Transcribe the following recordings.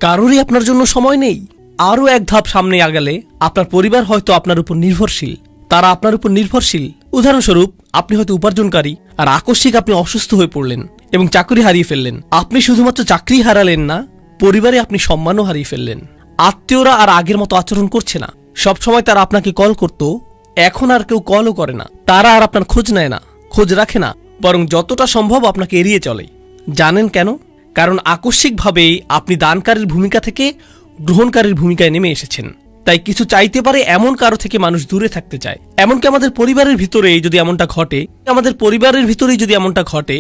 কারোরই আপনার জন্য সময় নেই। আরও এক ধাপ সামনে আগালে আপনার পরিবার হয়তো আপনার উপর নির্ভরশীল, তারা আপনার উপর নির্ভরশীল। উদাহরণস্বরূপ, আপনি হয়তো উপার্জনকারী, আর আকস্মিক আপনি অসুস্থ হয়ে পড়লেন এবং চাকরি হারিয়ে ফেললেন। আপনি শুধুমাত্র চাকরি হারালেন না, পরিবারে আপনি সম্মানও হারিয়ে ফেললেন। আত্মীয়রা আর আগের মতো আচরণ করছে না। সবসময় তারা আপনাকে কল করত, এখন আর কেউ কলও করে না। তারা আর আপনার খোঁজ নেয় না, খোঁজ রাখে না, বরং যতটা সম্ভব আপনাকে এড়িয়ে চলে। জানেন কেন? কারণ আকস্মিকভাবেই আপনি দানকারীর ভূমিকা থেকে গ্রহণকারীর ভূমিকায় নেমে এসেছেন। তাই কিছু চাইতে পারে এমন কারো থেকে মানুষ দূরে থাকতে চায়। এমনকি আমাদের পরিবারের ভিতরেই যদি এমনটা ঘটে,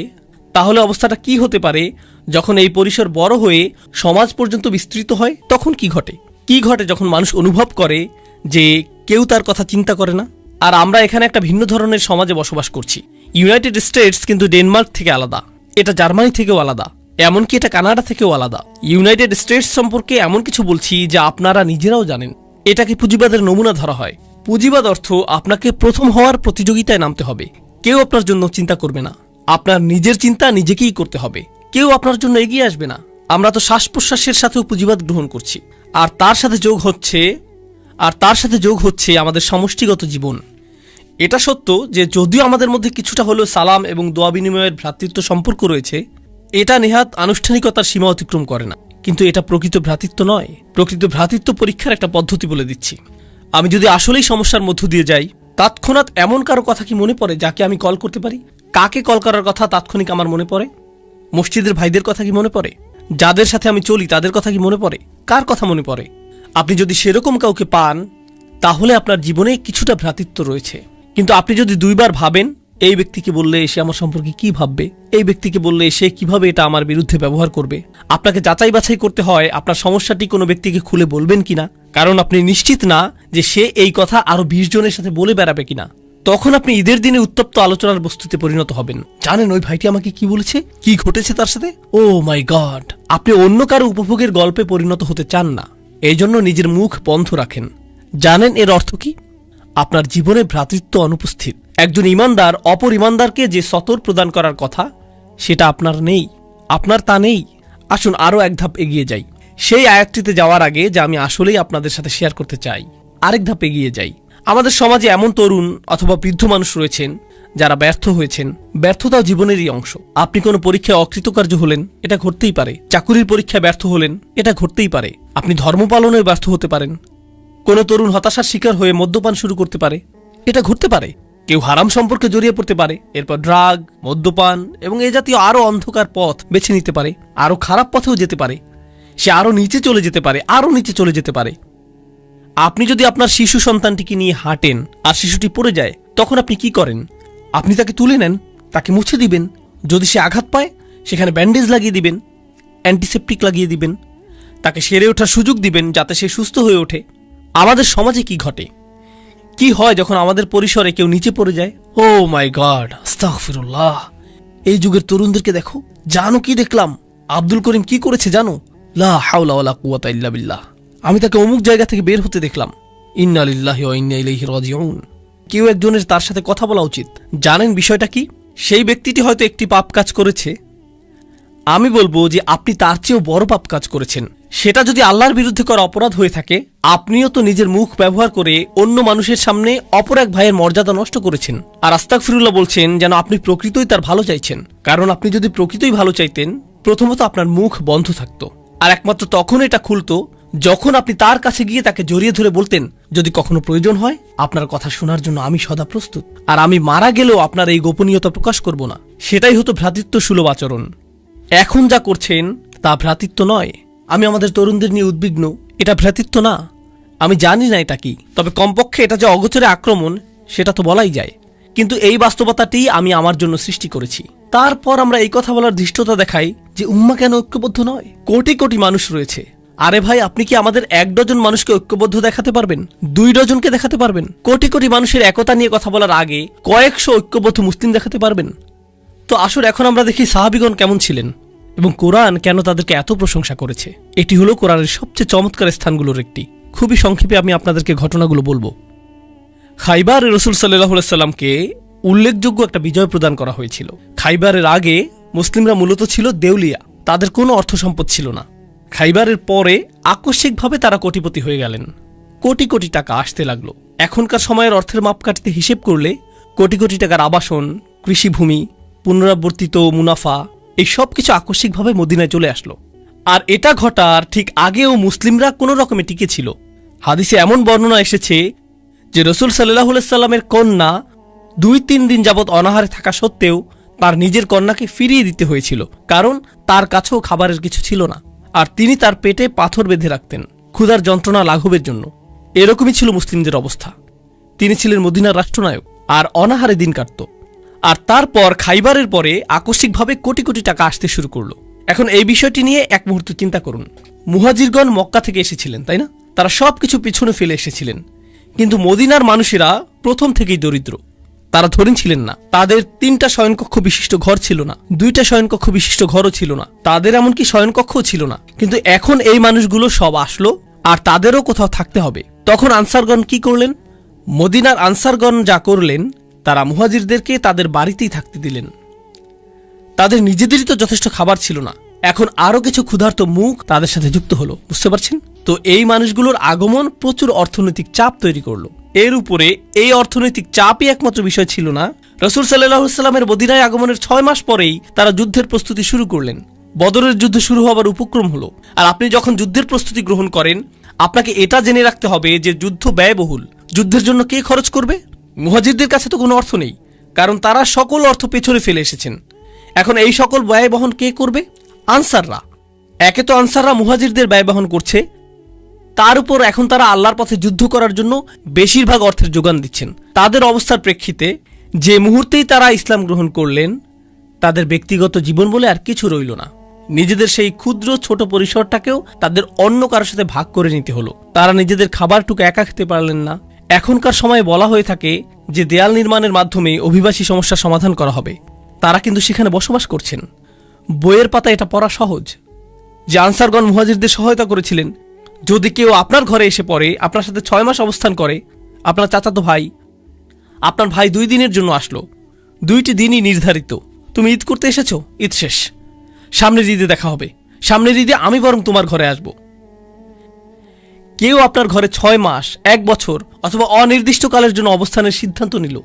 তাহলে অবস্থাটা কি হতে পারে যখন এই পরিসর বড় হয়ে সমাজ পর্যন্ত বিস্তৃত হয়? তখন কি ঘটে যখন মানুষ অনুভব করে যে কেউ তার কথা চিন্তা করে না। আর আমরা এখানে একটা ভিন্ন ধরনের সমাজে বসবাস করছি। ইউনাইটেড স্টেটস কিন্তু ডেনমার্ক থেকে আলাদা, এটা জার্মানি থেকেও আলাদা, এমনকি এটা কানাডা থেকেও আলাদা। ইউনাইটেড স্টেটস সম্পর্কে এমন কিছু বলছি যা আপনারা নিজেরাও জানেন। এটাকে পুঁজিবাদের নমুনা ধরা হয়। পুঁজিবাদ অর্থ আপনাকে প্রথম হওয়ার প্রতিযোগিতায় নামতে হবে। কেউ আপনার জন্য চিন্তা করবে না, আপনার নিজের চিন্তা নিজেকেই করতে হবে। কেউ আপনার জন্য এগিয়ে আসবে না। আমরা তো শ্বাস প্রশ্বাসের সাথেও পুঁজিবাদ গ্রহণ করছি, আর তার সাথে যোগ হচ্ছে আমাদের সমষ্টিগত জীবন। এটা সত্য যে যদিও আমাদের মধ্যে কিছুটা হলেও সালাম এবং দোয়া বিনিময়ের ভ্রাতৃত্ব সম্পর্ক রয়েছে, এটা নেহাত আনুষ্ঠানিকতার সীমা অতিক্রম করে না। কিন্তু এটা প্রকৃত ভ্রাতৃত্ব নয়। প্রকৃত ভ্রাতৃত্ব পরীক্ষার একটা পদ্ধতি বলে দিচ্ছি। আমি যদি আসলেই সমস্যার মধ্য দিয়ে যাই, তৎক্ষণাৎ এমন কারো কথা কি মনে পড়ে যাকে আমি কল করতে পারি? কাকে কল করার কথা তাৎক্ষণিক আমার মনে পড়ে? মসজিদের ভাইদের কথা কি মনে পড়ে? যাদের সাথে আমি চলি তাদের কথা কি মনে পড়ে? কার কথা মনে পড়ে? আপনি যদি সেরকম কাউকে পান, তাহলে আপনার জীবনে কিছুটা ভ্রাতৃত্ব রয়েছে। কিন্তু আপনি যদি দুইবার ভাবেন, এই ব্যক্তিকে বললে সে আমার সম্পর্কে কি ভাববে, এই ব্যক্তিকে বললে সে কিভাবে এটা আমার বিরুদ্ধে ব্যবহার করবে, আপনাকে যাচাই বাছাই করতে হয় আপনার সমস্যাটি কোনো ব্যক্তিকে খুলে বলবেন কিনা, কারণ আপনি নিশ্চিত না যে সে এই কথা আরো 20 জনের সাথে বলে বেড়াবে কিনা। তখন আপনি ঈদের দিনে উত্তপ্ত আলোচনার বস্তুতে পরিণত হবেন। জানেন ওই ভাইটি আমাকে কি বলেছে, কি ঘটেছে তার সাথে? ও মাই গড! আপনি অন্য কারো উপভোগের গল্পে পরিণত হতে চান না, এই জন্য নিজের মুখ বন্ধ রাখেন। জানেন এর অর্থ কি? আপনার জীবনে ভ্রাতৃত্ব অনুপস্থিত। একজন ইমানদার অপর ইমানদারকে যে সতর প্রদান করার কথা, সেটা আপনার তা নেই। আসুন আরো এক ধাপ এগিয়ে যাই। সেই আয়াতটিতে যাওয়ার আগে যা আমি আসলেই আপনাদের সাথে শেয়ার করতে চাই, আরেক ধাপ এগিয়ে যাই। আমাদের সমাজে এমন তরুণ অথবা বৃদ্ধ মানুষ রয়েছেন যারা ব্যর্থ হয়েছেন। ব্যর্থতাও জীবনেরই অংশ। আপনি কোনো পরীক্ষায় অকৃতকার্য হলেন, এটা ঘটতেই পারে। চাকুরির পরীক্ষায় ব্যর্থ হলেন, এটা ঘটতেই পারে। আপনি ধর্ম পালনে ব্যর্থ হতে পারেন। কোনো তরুণ হতাশার শিকার হয়ে মদ্যপান শুরু করতে পারে, এটা ঘটতে পারে। কেউ হারাম সম্পর্কে জড়িয়ে পড়তে পারে, এরপর ড্রাগ, মদ্যপান এবং এ জাতীয় আরো অন্ধকার পথ বেছে নিতে পারে। আরো খারাপ পথেও যেতে পারে। সে আরো নিচে চলে যেতে পারে। আপনি যদি আপনার শিশু সন্তানটিকে নিয়ে হাঁটেন আর শিশুটি পড়ে যায়, তখন আপনি কি করেন? আপনি তাকে তুলে নেন, তাকে মুছে দিবেন। যদি সে আঘাত পায়, সেখানে ব্যান্ডেজ লাগিয়ে দিবেন, অ্যান্টিসেপটিক লাগিয়ে দিবেন, তাকে সেরে ওঠার সুযোগ দিবেন যাতে সে সুস্থ হয়ে ওঠে। আমাদের সমাজে কি ঘটে, কি হয় যখন আমাদের পরিসরে কেউ নিচে পড়ে যায়? ও মাই গড, আস্তাগফিরুল্লাহ! এই যুগের তরুণদেরকে দেখো। জানো কি দেখলাম? আব্দুল করিম কি করেছে জানো? লা হাওলা ওয়ালা কুওয়াতা ইল্লা বিল্লাহ। আমি তাকে অমুক জায়গা থেকে বের হতে দেখলাম। ইন্না লিল্লাহি ওয়া ইন্না ইলাইহি রাজিউন। কেউ একজনের তার সাথে কথা বলা উচিত। জানেন বিষয়টা কি? সেই ব্যক্তিটি হয়তো একটি পাপ কাজ করেছে। আমি বলবো যে আপনি তার চেয়েও বড় পাপ কাজ করেছেন। সেটা যদি আল্লাহর বিরুদ্ধে করা অপরাধ হয়ে থাকে, আপনিও তো নিজের মুখ ব্যবহার করে অন্য মানুষের সামনে অপর এক ভাইয়ের মর্যাদা নষ্ট করেছেন। আর আস্তাগফিরুল্লাহ বলছেন যেন আপনি প্রকৃতই তার ভালো চাইছেন। কারণ আপনি যদি প্রকৃতই ভালো চাইতেন, প্রথমত আপনার মুখ বন্ধ থাকতো, আর একমাত্র তখন এটা খুলতো যখন আপনি তার কাছে গিয়ে তাকে জড়িয়ে ধরে বলতেন, যদি কখনো প্রয়োজন হয় আপনার কথা শোনার জন্য আমি সদা প্রস্তুত, আর আমি মারা গেলেও আপনার এই গোপনীয়তা প্রকাশ করব না। সেটাই হতো ভ্রাতৃত্ব সুলভ আচরণ। এখন যা করছেন তা ভ্রাতৃত্ব নয়। আমি আমাদের তরুণদের নিয়ে উদ্বিগ্ন। এটা ভ্রাতৃত্ব না। আমি জানি না এটা কি, তবে কমপক্ষে এটা যে অগোচরে আক্রমণ সেটা তো বলাই যায়। কিন্তু এই বাস্তবতাটি আমি আমার জন্য সৃষ্টি করেছি। তারপর আমরা এই কথা বলার ধৃষ্টতা দেখাই যে উম্মাহ কেন ঐক্যবদ্ধ নয়? কোটি কোটি মানুষ রয়েছে। আরে ভাই, আপনি কি আমাদের 1 ডজন মানুষকে ঐক্যবদ্ধ দেখাতে পারবেন? 2 ডজনকে দেখাতে পারবেন? কোটি কোটি মানুষের একতা নিয়ে কথা বলার আগে কয়েকশো ঐক্যবদ্ধ মুসলিম দেখাতে পারবেন? তো আসলে এখন আমরা দেখি সাহাবীগণ কেমন ছিলেন এবং কোরআন কেন তাদেরকে এত প্রশংসা করেছে। এটি হলো কোরআনের সবচেয়ে চমৎকার স্থানগুলোর একটি। খুবই সংক্ষেপে আমি আপনাদেরকে ঘটনাগুলো বলবো। খাইবারে রাসূল সাল্লাল্লাহু আলাইহি সাল্লামকে উল্লেখযোগ্য একটা বিজয় প্রদান করা হয়েছিল। খাইবারের আগে মুসলিমরা মূলত ছিল দেউলিয়া, তাদের কোনো অর্থ সম্পদ ছিল না। খাইবারের পরে আকস্মিকভাবে তারা কোটিপতি হয়ে গেলেন। কোটি কোটি টাকা আসতে লাগলো। এখনকার সময়ের অর্থের মাপকাঠিতে হিসেব করলে কোটি কোটি টাকার আবাসন, কৃষিভূমি, পুনরাবর্তিত মুনাফা, এই সব কিছু আকস্মিকভাবে মদিনায় চলে আসলো। আর এটা ঘটার ঠিক আগেও মুসলিমরা কোনো রকমে টিকে ছিল। হাদিসে এমন বর্ণনা এসেছে যে রসুল সাল্লাল্লাহু আলাইহি সাল্লামের কন্যা 2-3 দিন যাবৎ অনাহারে থাকা সত্ত্বেও তার নিজের কন্যাকে ফিরিয়ে দিতে হয়েছিল, কারণ তার কাছেও খাবারের কিছু ছিল না, আর তিনি তার পেটে পাথর বেঁধে রাখতেন ক্ষুধার যন্ত্রণা লাঘবের জন্য। এরকমই ছিল মুসলিমদের অবস্থা। তিনি ছিলেন মদিনার রাষ্ট্রনায়ক আর অনাহারে দিন কাটত। আর তারপর খাইবারের পরে আকস্মিকভাবে কোটি কোটি টাকা আসতে শুরু করলো। এখন এই বিষয়টি নিয়ে এক মুহূর্ত চিন্তা করুন। মুহাজিরগণ মক্কা থেকে এসেছিলেন, তাই না? তারা সবকিছু পিছনে ফেলে এসেছিলেন, কিন্তু মদিনার মানুষেরা প্রথম থেকেই দরিদ্র। তারা ধরেন ছিলেন না। তাদের 3টা শয়নকক্ষ বিশিষ্ট ঘর ছিল না, 2টা শয়নকক্ষ বিশিষ্ট ঘরও ছিল না, তাদের এমনকি শয়নকক্ষও ছিল না। কিন্তু এখন এই মানুষগুলো সব আসলো, আর তাদেরও কোথাও থাকতে হবে। তখন আনসারগণ কি করলেন? মদিনার আনসারগণ যা করলেন, তারা মুহাজিরদেরকে তাদের বাড়িতেই থাকতে দিলেন। তাদের নিজেদেরই তো যথেষ্ট খাবার ছিল না, এখন আরো কিছু ক্ষুধার্ত মুখ তাদের সাথে যুক্ত হলো। বুঝতে পারছেন তো? এই মানুষগুলোর আগমন প্রচুর অর্থনৈতিক চাপ তৈরি করলো। এর উপরে এই অর্থনৈতিক চাপই একমাত্র বিষয় ছিল না। রাসূল সাল্লাল্লাহু আলাইহি সাল্লামের মদিনায় আগমনের 6 মাস পরেই তারা যুদ্ধের প্রস্তুতি শুরু করলেন। বদরের যুদ্ধ শুরু হবার উপক্রম হলো। আর আপনি যখন যুদ্ধের প্রস্তুতি গ্রহণ করেন, আপনাকে এটা জেনে রাখতে হবে যে যুদ্ধ ব্যয়বহুল। যুদ্ধের জন্য কে খরচ করবে? মুহাজিরদের কাছে তো কোনো অর্থ নেই, কারণ তারা সকল অর্থ পেছনে ফেলে এসেছেন। এখন এই সকল ব্যয় বহন কে করবে? আনসাররা। একে তো আনসাররা মুহাজিরদের ব্যয় বহন করছে, তার উপর এখন তারা আল্লাহর পথে যুদ্ধ করার জন্য বেশিরভাগ অর্থের যোগান দিচ্ছেন। তাদের অবস্থার প্রেক্ষিতে যে মুহূর্তেই তারা ইসলাম গ্রহণ করলেন, তাদের ব্যক্তিগত জীবন বলে আর কিছু রইল না। নিজেদের সেই ক্ষুদ্র ছোট পরিসরটাকেও তাদের অন্য কারোর সাথে ভাগ করে নিতে হলো। তারা নিজেদের খাবারটুকু একা খেতে পারলেন না। এখনকার সময়ে বলা হয়ে থাকে যে দেয়াল নির্মাণের মাধ্যমে অভিবাসী সমস্যার সমাধান করা হবে। তারা কিন্তু সেখানে বসবাস করছেন। বইয়ের পাতা এটা পড়া সহজ যে আনসারগণ মুহাজিরদের সহায়তা করেছিলেন। যদি কেউ আপনার ঘরে এসে পড়ে, আপনার সাথে 6 মাস অবস্থান করে, আপনার চাচাতো ভাই, আপনার ভাই 2 দিনের জন্য আসলো, 2টি দিনই নির্ধারিত, তুমি ঈদ করতে এসেছো, ঈদ শেষ, সামনের ঈদে দেখা হবে, সামনের ঈদে আমি বরং তোমার ঘরে আসব। কেউ আপনার ঘরে 6 মাস, 1 বছর অথবা অনির্দিষ্টকালের জন্য অবস্থানের সিদ্ধান্ত নিল,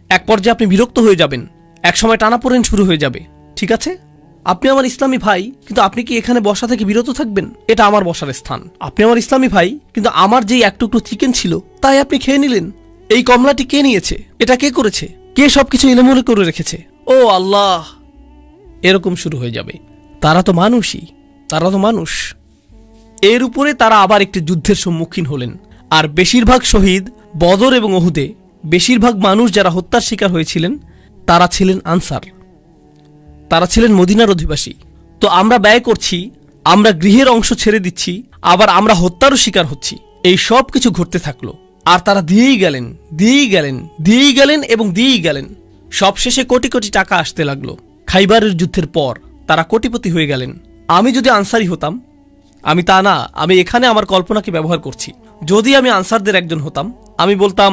এক পর্যায়ে আপনি বিরক্ত হয়ে যাবেন, এক সময় টানাপোড়েন শুরু হয়ে যাবে। ঠিক আছে, আপনি আমার ইসলামী ভাই, কিন্তু আপনি কি এখানে বসা থেকে বিরত থাকবেন? এটা আমার বসার স্থান। আপনি আমার ইসলামী ভাই, কিন্তু আমার যেই এক টুকরো চিকেন ছিল তাই আপনি খেয়ে নিলেন। এই কমলাটি কে নিয়েছে? এটা কে করেছে? কে সবকিছু এলোমেলো করে রেখেছে? ও আল্লাহ! এরকম শুরু হয়ে যাবে। তারা তো মানুষই, তারা তো মানুষ। এর উপরে তারা আবার একটি যুদ্ধের সম্মুখীন হলেন। আর বেশিরভাগ শহীদ বদর এবং উহুদে, বেশিরভাগ মানুষ যারা হত্যার শিকার হয়েছিলেন, তারা ছিলেন আনসার, তারা ছিলেন মদিনার অধিবাসী। তো আমরা ব্যয় করছি, আমরা গৃহের অংশ ছেড়ে দিচ্ছি, আবার আমরা হত্যারও শিকার হচ্ছি। এই সব কিছু ঘটতে থাকলো। আর তারা দিয়েই গেলেন, দিয়েই গেলেন, দিয়েই গেলেন এবং দিয়েই গেলেন। সবশেষে কোটি কোটি টাকা আসতে লাগলো। খাইবারের যুদ্ধের পর তারা কোটিপতি হয়ে গেলেন। আমি যদি আনসারি হতাম, আমি তা না, আমি এখানে আমার কল্পনাকে ব্যবহার করছি, যদি আমি আনসারদের একজন হতাম, আমি বলতাম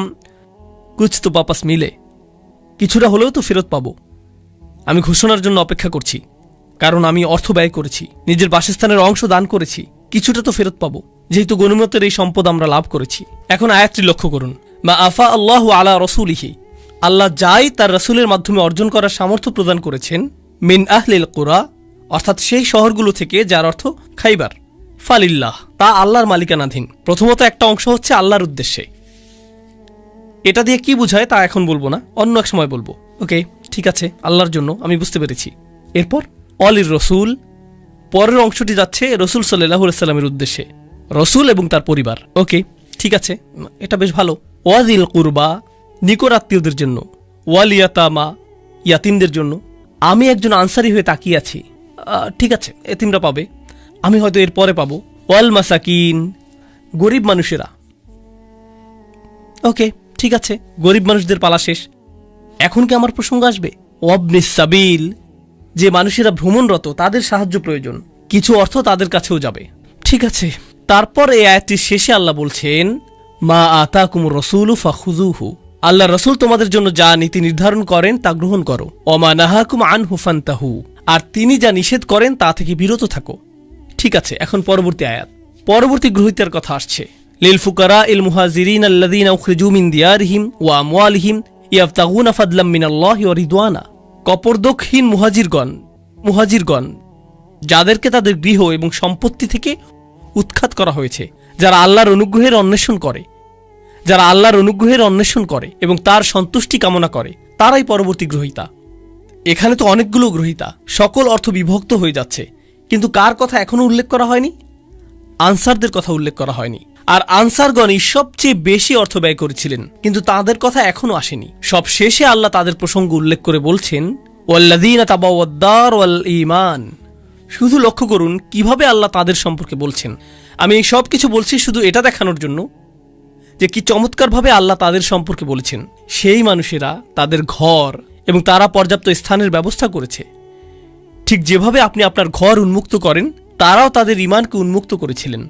কুছ তো বাপাস মিলে, কিছুটা হলেও তো ফেরত পাবো। আমি ঘোষণার জন্য অপেক্ষা করছি, কারণ আমি অর্থ ব্যয় করেছি, নিজের বাসস্থানের অংশ দান করেছি, কিছুটা তো ফেরত পাবো, যেহেতু গনিমতের এই সম্পদ আমরা লাভ করেছি। এখন আয়াতটি লক্ষ্য করুন, মা আফা আল্লাহু আলা রাসূলিহি, আল্লাহ যাই তার রাসূলের মাধ্যমে অর্জন করার সামর্থ্য প্রদান করেছেন, মিন আহলিল কুরা, অর্থাৎ সেই শহরগুলো থেকে, যার অর্থ খাইবার, ফালিল্লাহ, তা আল্লাহর মালিকানাধীন। প্রথমত একটা অংশ হচ্ছে আল্লাহর উদ্দেশ্যে। এটা দিয়ে কি বোঝায় তা এখন বলবো না, অন্য এক সময় বলবো। ওকে, ঠিক আছে, আল্লাহর জন্য, আমি বুঝতে পেরেছি। এরপর অলির রসুল, পরের অংশটি যাচ্ছে রসুল সাল্লাল্লাহু আলাইহি সাল্লামের উদ্দেশ্যে, রসুল এবং তার পরিবার। ওকে, ঠিক আছে, এটা বেশ ভালো। ওয়াজিল কুরবা, নিকট আত্মীয়দের জন্য, ওয়ালিয়াতামা, ইয়াতিমদের জন্য। আমি একজন আনসারি হয়ে তাকিয়ে আছি, ঠিক আছে, এতিমরা পাবে, আমি হয়তো এর পরে পাবো। ওয়াল মাসাকিন, গরিব মানুষেরা। ওকে, ঠিক আছে, গরিব মানুষদের পালা শেষ। এখন কি আমার প্রসঙ্গ আসবে? ওয়াবনিস সাবিল, যে মানুষেরা ভ্রমণরত, তাদের সাহায্য প্রয়োজন, কিছু অর্থ তাদের কাছেও যাবে। ঠিক আছে, তারপর এই আয়াতটির শেষে আল্লাহ বলছেন, মা আতাকুমুর রাসূলু ফাখুযুহু, আল্লাহ রাসূল তোমাদের জন্য যা নীতি নির্ধারণ করেন তা গ্রহণ করো। ওমা নাহাকুম আনহু ফান্তাহু, আর তিনি যা নিষেধ করেন তা থেকে বিরত থাকো। ঠিক আছে, এখন পরবর্তী আয়াত, পরবর্তী গ্রহীতার কথা আসছে। লিল ফুকারা ইল মুহাজিরিন আল্লাযীনা উখরিজু মিন দিয়ারিহিম ওয়া আমওয়ালিহিম ইয়াবতাগুনা ফাদলাম মিনাল্লাহি ওয়া রিদওয়ানা। কপরদকহীন মুহাজিরগণ যাদেরকে তাদের গৃহ এবং সম্পত্তি থেকে উৎখাত করা হয়েছে, যারা আল্লাহর অনুগ্রহের অন্বেষণ করে এবং তার সন্তুষ্টি কামনা করে, তারাই পরবর্তী গ্রহীতা। এখানে তো অনেকগুলো গ্রহীতা, সকল অর্থ বিভক্ত হয়ে যাচ্ছে, কিন্তু কার কথা এখনো উল্লেখ করা হয়নি? আনসারদের কথা উল্লেখ করা হয়নি। আর আনসারগণই সবচেয়ে বেশি অর্থ ব্যয় করেছিলেন, কিন্তু তাদের কথা এখনো আসেনি। সব শেষে আল্লাহ তাদের প্রসঙ্গ উল্লেখ করে বলছেন, ওয়াল্লাযীনা তাবাওয়াদ-দার ওয়াল ঈমান। শুধু লক্ষ্য করুন কিভাবে আল্লাহ তাদের সম্পর্কে বলছেন। আমি এই সব কিছু বলছি শুধু এটা দেখানোর জন্য যে কি চমৎকারভাবে আল্লাহ তাদের সম্পর্কে বলেছেন। সেই মানুষেরা তাদের ঘর এবং তারা পর্যাপ্ত স্থানের ব্যবস্থা করেছে। ঠিক যেভাবে আপনি আপনার ঘর উন্মুক্ত করেন, তারাও তাদের ঈমানকে উন্মুক্ত করেছিলেন।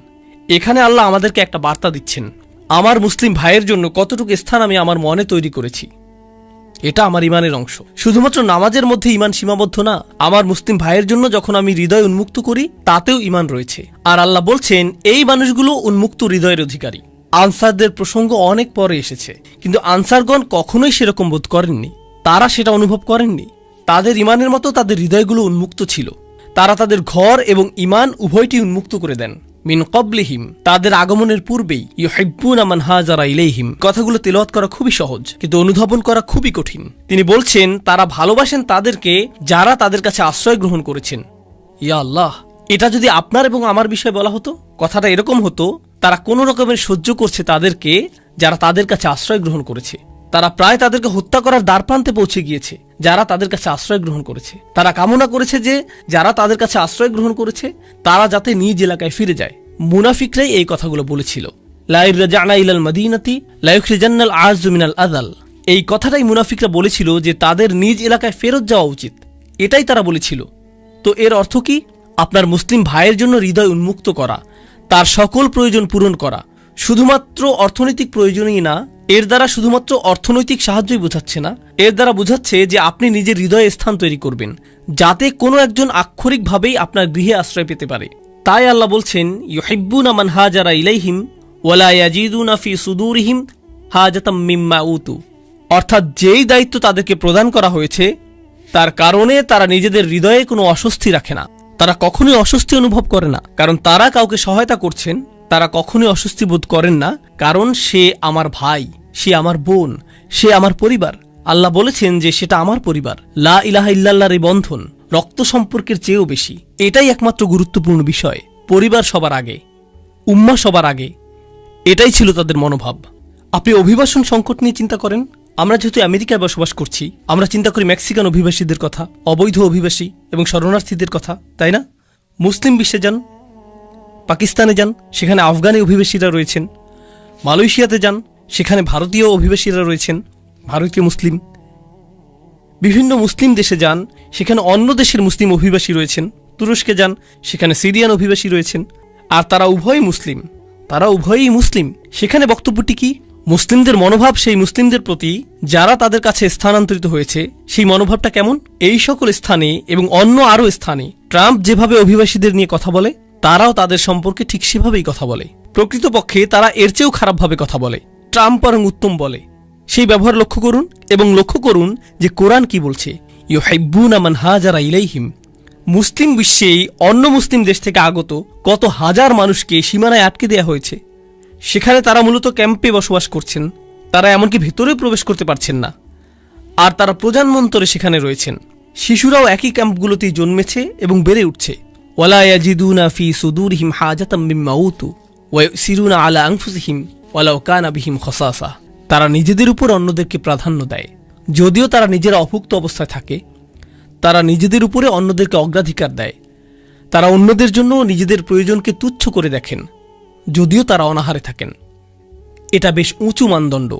এখানে আল্লাহ আমাদেরকে একটা বার্তা দিচ্ছেন, আমার মুসলিম ভাইয়ের জন্য কতটুকু স্থান আমি আমার মনে তৈরি করেছি, এটা আমার ঈমানের অংশ। শুধুমাত্র নামাজের মধ্যে ঈমান সীমাবদ্ধ না, আমার মুসলিম ভাইয়ের জন্য যখন আমি হৃদয় উন্মুক্ত করি তাতেও ঈমান রয়েছে। আর আল্লাহ বলছেন এই মানুষগুলো উন্মুক্ত হৃদয়ের অধিকারী। আনসারদের প্রসঙ্গ অনেক পরে এসেছে, কিন্তু আনসারগণ কখনোই সেরকম বোধ করেননি, তারা সেটা অনুভব করেননি। তাদের ঈমানের মতো তাদের হৃদয়গুলো উন্মুক্ত ছিল। তারা তাদের ঘর এবং ঈমান উভয়টি উন্মুক্ত করে দেন। মিন ক্বাবলিহিম, তাদের আগমনের পূর্বেই, ইউহিব্বুনা মান হাজারা ইলাইহিম। কথাগুলো তেলাওয়াত করা খুবই সহজ, কিন্তু অনুধাবন করা খুবই কঠিন। তিনি বলছেন তারা ভালোবাসেন তাদেরকে যারা তাদের কাছে আশ্রয় গ্রহণ করেছেন। ইয়া আল্লাহ, এটা যদি আপনার এবং আমার বিষয়ে বলা হতো, কথাটা এরকম হতো, তারা কোনো রকমের সহ্য করছে তাদেরকে যারা তাদের কাছে আশ্রয় গ্রহণ করেছে। তারা প্রায় তাদেরকে হত্যা করার দ্বারপ্রান্তে পৌঁছে গিয়েছে যারা তাদের কাছে আশ্রয় গ্রহণ করেছে। তারা কামনা করেছে যে যারা তাদের কাছে আশ্রয় গ্রহণ করেছে তারা যাতে নিজ এলাকায় ফিরে যায়। মুনাফিকরাই এই কথাগুলো বলেছিল, লা ইরজা'না ইলাল মাদিনাতি লা ইখরিজান্নাল আ'যু মিনাল আযাল। এই কথাটাই মুনাফিকরা বলেছিল যে তাদের নিজ এলাকায় ফেরত যাওয়া উচিত, এটাই তারা বলেছিল। তো এর অর্থ কি? আপনার মুসলিম ভাইয়ের জন্য হৃদয় উন্মুক্ত করা, তার সকল প্রয়োজন পূরণ করা, শুধুমাত্র অর্থনৈতিক প্রয়োজনই না, এর দ্বারা শুধুমাত্র অর্থনৈতিক সাহায্যই বোঝাচ্ছে না, এর দ্বারা বোঝাচ্ছে যে আপনি নিজের হৃদয়ে স্থান তৈরি করবেন যাতে কোনো একজন আক্ষরিকভাবেই আপনার গৃহে আশ্রয় পেতে পারে। তাই আল্লাহ বলছেন, ইউহিব্বুনা মান হাজারা ইলাইহিম ওয়ালা ইয়াজিদুনা ফি সুদুরিহিম হাজাতাম মিম্মা উতু। অর্থাৎ যেই দায়িত্ব তাদেরকে প্রদান করা হয়েছে তার কারণে তারা নিজেদের হৃদয়ে কোনো অস্বস্তি রাখে না, তারা কখনোই অস্বস্তি অনুভব করে না, কারণ তারা কাউকে সহায়তা করছেন। তারা কখনোই অস্বস্তি বোধ করেন না, কারণ সে আমার ভাই, সে আমার বোন, সে আমার পরিবার। আল্লাহ বলেছেন যে সেটা আমার পরিবার। লা ইলাহা ইল্লাল্লাহর এই বন্ধন রক্ত সম্পর্কের চেয়েও বেশি। এটাই একমাত্র গুরুত্বপূর্ণ বিষয়। পরিবার সবার আগে, উম্মাহ সবার আগে, এটাই ছিল তাদের মনোভাব। আপনি অভিবাসন সংকট নিয়ে চিন্তা করেন। আমরা যেহেতু আমেরিকায় বসবাস করছি, আমরা চিন্তা করি মেক্সিকান অভিবাসীদের কথা, অবৈধ অভিবাসী এবং শরণার্থীদের কথা, তাই না? মুসলিম বিশ্বে যান, পাকিস্তানে যান, সেখানে আফগানি অভিবাসীরা রয়েছেন। মালয়েশিয়াতে যান, সেখানে ভারতীয় অভিবাসীরা রয়েছেন, ভারতীয় মুসলিম। বিভিন্ন মুসলিম দেশে যান, সেখানে অন্য দেশের মুসলিম অভিবাসী রয়েছেন। তুরস্কে যান, সেখানে সিরিয়ান অভিবাসী রয়েছেন। আর তারা উভয়ই মুসলিম। সেখানে বক্তব্যটি কি? মুসলিমদের মনোভাব সেই মুসলিমদের প্রতি যারা তাদের কাছে স্থানান্তরিত হয়েছে, সেই মনোভাবটা কেমন? এই সকল স্থানে এবং অন্য আরও স্থানে ট্রাম্প যেভাবে অভিবাসীদের নিয়ে কথা বলে, তারাও তাদের সম্পর্কে ঠিক সেভাবেই কথা বলে। প্রকৃতপক্ষে তারা এর চেয়েও খারাপভাবে কথা বলে, ট্রাম্প বরং উত্তম বলে। সেই ব্যবহার লক্ষ্য করুন এবং লক্ষ্য করুন যে কোরআন কি বলছে, ইউহিব্বুনা মান হাজারা ইলাইহিম। মুসলিম বিশ্বেই অন্য মুসলিম দেশ থেকে আগত কত হাজার মানুষকে সীমানায় আটকে দেওয়া হয়েছে। সেখানে তারা মূলত ক্যাম্পে বসবাস করছেন, তারা এমনকি ভেতরেও প্রবেশ করতে পারছেন না। আর তারা প্রজন্মান্তরে সেখানে রয়েছেন। শিশুরাও একই ক্যাম্পগুলোতেই জন্মেছে এবং বেড়ে উঠছে। ওয়ালা ইয়াজিদুনা ফি সুদুরিহিম হাজাতাম মিম্মা উতু ওয়া ইউসিরুনা আলা আনফুসিহিম ওয়ালাউ কানা বিহিম খাসাসা। তারা নিজেদের উপর অন্যদেরকে প্রাধান্য দেয়, যদিও তারা নিজেরা অভুক্ত অবস্থায় থাকে। তারা নিজেদের উপরে অন্যদেরকে অগ্রাধিকার দেয়। তারা অন্যদের জন্য নিজেদের প্রয়োজনকে তুচ্ছ করে দেখেন, যদিও তারা অনাহারে থাকেন। এটা বেশ উঁচু মানদণ্ড।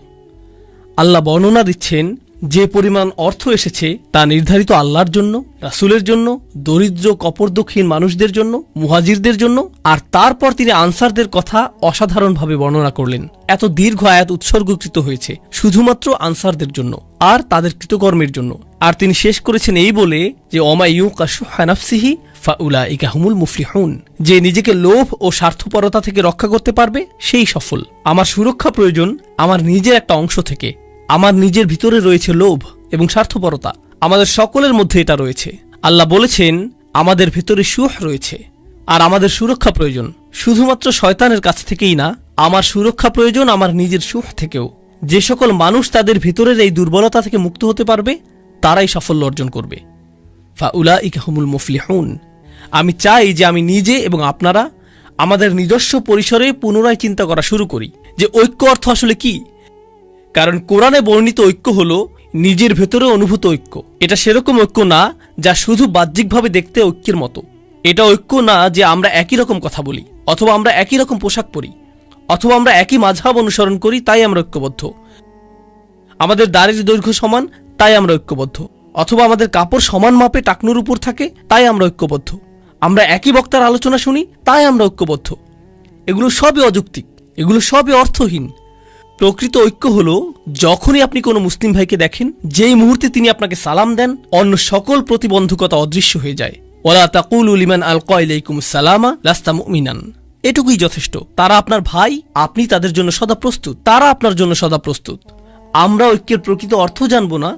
আল্লাহ বর্ণনা দিচ্ছেন যে পরিমাণ অর্থ এসেছে তা নির্ধারিত আল্লাহর জন্য, রাসূলের জন্য, দরিদ্র কপরদকহীন মানুষদের জন্য, মুহাজিরদের জন্য। আর তারপর তিনি আনসারদের কথা অসাধারণভাবে বর্ণনা করলেন। এত দীর্ঘ আয়াত উৎসর্গকৃত হয়েছে শুধুমাত্র আনসারদের জন্য আর তাদের কৃতকর্মের জন্য। আর তিনি শেষ করেছেন এই বলে যে ওমা ইউকা শুহা নাফসিহি ফাউলাইকা হুমুল মুফলিহুন। যে নিজেকে লোভ ও স্বার্থপরতা থেকে রক্ষা করতে পারবে সেই সফল। আমার সুরক্ষা প্রয়োজন আমার নিজের একটা অংশ থেকে। আমার নিজের ভিতরে রয়েছে লোভ এবং স্বার্থপরতা, আমাদের সকলের মধ্যে এটা রয়েছে। আল্লাহ বলেছেন আমাদের ভিতরে সুহ রয়েছে, আর আমাদের সুরক্ষা প্রয়োজন শুধুমাত্র শয়তানের কাছ থেকেই না, আমার সুরক্ষা প্রয়োজন আমার নিজের সুহ থেকেও। যে সকল মানুষ তাদের ভিতরের এই দুর্বলতা থেকে মুক্ত হতে পারবে তারাই সাফল্য অর্জন করবে। ফাউলাইকা হুমুল মুফলিহুন। আমি চাই যে আমি নিজে এবং আপনারা আমাদের নিজস্ব পরিসরে পুনরায় চিন্তা করা শুরু করি যে ঐক্য অর্থ আসলে কি। কারণ কোরআনে বর্ণিত ঐক্য হলো নিজের ভেতরে অনুভূত ঐক্য। এটা সেরকম ঐক্য না যা শুধু বাহ্যিকভাবে দেখতে ঐক্যের মতো। এটা ঐক্য না যে আমরা একই রকম কথা বলি, অথবা আমরা একই রকম পোশাক পরি, অথবা আমরা একই মাযহাব অনুসরণ করি তাই আমরা ঐক্যবদ্ধ, আমাদের দাড়ির দৈর্ঘ্য সমান তাই আমরা ঐক্যবদ্ধ, অথবা আমাদের কাপড় সমান মাপে টাকনুর উপর থাকে তাই আমরা ঐক্যবদ্ধ, আমরা একই বক্তার আলোচনা শুনি তাই আমরা ঐক্যবদ্ধ। এগুলো সবই অযৌক্তিক, এগুলো সবই অর্থহীন। প্রকৃত ঐক্য হলো যখনই আপনি কোনো মুসলিম ভাইকে দেখেন, যেই মুহূর্তে তিনি আপনাকে সালাম দেন অন্য সকল প্রতিবন্ধকতা অদৃশ্য হয়ে যায়। ওয়ালা তাকুলু লিমান আলকা ইলাইকুমুস সালামা লাস্তা মুমিনান। এটুকুই যথেষ্ট। তারা আপনার ভাই, আপনি তাদের জন্য সদা প্রস্তুত, তারা আপনার জন্য সদা প্রস্তুত। আমরা ঐক্যের প্রকৃত অর্থ জানব না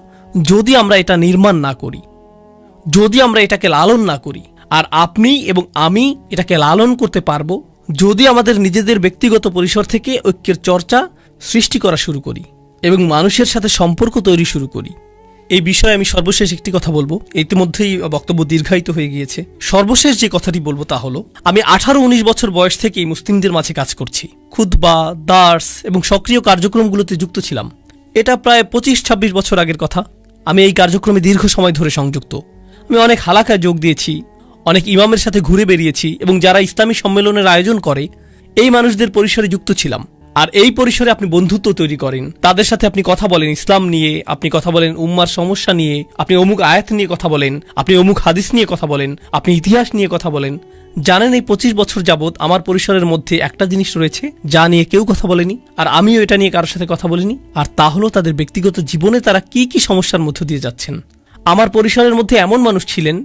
যদি আমরা এটা নির্মাণ না করি, যদি আমরা এটাকে লালন না করি। আর আপনি এবং আমি এটাকে লালন করতে পারবো যদি আমাদের নিজেদের ব্যক্তিগত পরিসর থেকে ঐক্যের চর্চা সৃষ্টি করা শুরু করি এবং মানুষের সাথে সম্পর্ক তৈরি শুরু করি। এই বিষয়ে আমি সর্বশেষ একটি কথা বলবো, ইতিমধ্যেই বক্তব্য দীর্ঘায়িত হয়ে গিয়েছে। সর্বশেষ যে কথাটি বলবো তা হলো, আমি 18-19 বছর বয়স থেকেই মুসলিমদের মাঝে কাজ করছি। খুতবা, দার্স এবং সক্রিয় কার্যক্রমগুলোতে যুক্ত ছিলাম। এটা প্রায় 25-26 বছর আগের কথা। আমি এই কার্যক্রমে দীর্ঘ সময় ধরে সংযুক্ত। আমি অনেক হালাকায় যোগ দিয়েছি, অনেক ইমামের সাথে ঘুরে বেরিয়েছি এবং যারা ইসলামী সম্মেলনের আয়োজন করে এই মানুষদের পরিসরে যুক্ত ছিলাম। আর এই পরিসরে আপনি বন্ধুত্ব তৈরি করেন, তাদের সাথে আপনি কথা বলেন ইসলাম নিয়ে, আপনি কথা বলেন উম্মার সমস্যা নিয়ে, আপনি অমুক আয়াত নিয়ে কথা বলেন, আপনি অমুক হাদিস নিয়ে কথা বলেন, আপনি ইতিহাস নিয়ে কথা বলেন। জানেন এই 25 বছর যাবৎ আমার পরিসরের মধ্যে একটা জিনিস রয়েছে যা নিয়ে কেউ কথা বলেনি, আর আমিও এটা নিয়ে কারোর সাথে কথা বলিনি। আর তা হলো তাদের ব্যক্তিগত জীবনে তারা কি কি সমস্যার মধ্য দিয়ে যাচ্ছেন। আমার পরিসরের মধ্যে এমন মানুষ ছিলেন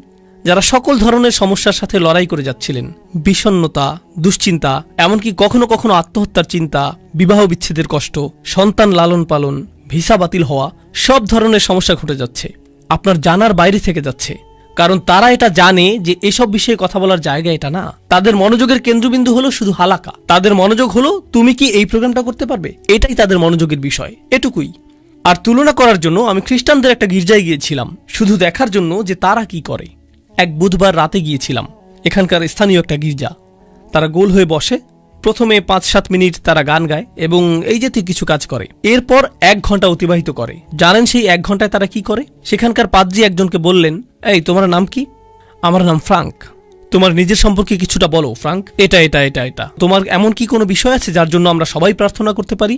যারা সকল ধরনের সমস্যার সাথে লড়াই করে যাচ্ছিলেন। বিষণ্ণতা, দুশ্চিন্তা, এমনকি কখনো কখনো আত্মহত্যার চিন্তা, বিবাহ বিচ্ছেদের কষ্ট, সন্তান লালন পালন, ভিসা বাতিল হওয়া, সব ধরনের সমস্যা ঘটে যাচ্ছে। আপনার জানার বাইরে থেকে যাচ্ছে, কারণ তারা এটা জানে যে এসব বিষয়ে কথা বলার জায়গা এটা না। তাদের মনোযোগের কেন্দ্রবিন্দু হলো শুধু হালাকা। তাদের মনোযোগ হলো তুমি কি এই প্রোগ্রামটা করতে পারবে, এটাই তাদের মনোযোগের বিষয়, এটুকুই। আর তুলনা করার জন্য আমি খ্রিস্টানদের একটা গির্জায় গিয়েছিলাম শুধু দেখার জন্য যে তারা কি করে। এক বুধবার রাতে গিয়েছিলাম, এখানকার স্থানীয় একটা গির্জা। তারা গোল হয়ে বসে, প্রথমে 5-7 মিনিট তারা গান গায় এবং এই জাতীয় কিছু কাজ করে। এরপর 1 ঘন্টা অতিবাহিত করে। জানেন সেই 1 ঘন্টায় তারা কি করে? সেখানকার পাদ্রী একজনকে বললেন, এই তোমার নাম কি? আমার নাম ফ্রাঙ্ক। তোমার নিজের সম্পর্কে কিছুটা বলো ফ্রাঙ্ক। এটা এটা এটা এটা তোমার এমন কি কোনো বিষয় আছে যার জন্য আমরা সবাই প্রার্থনা করতে পারি?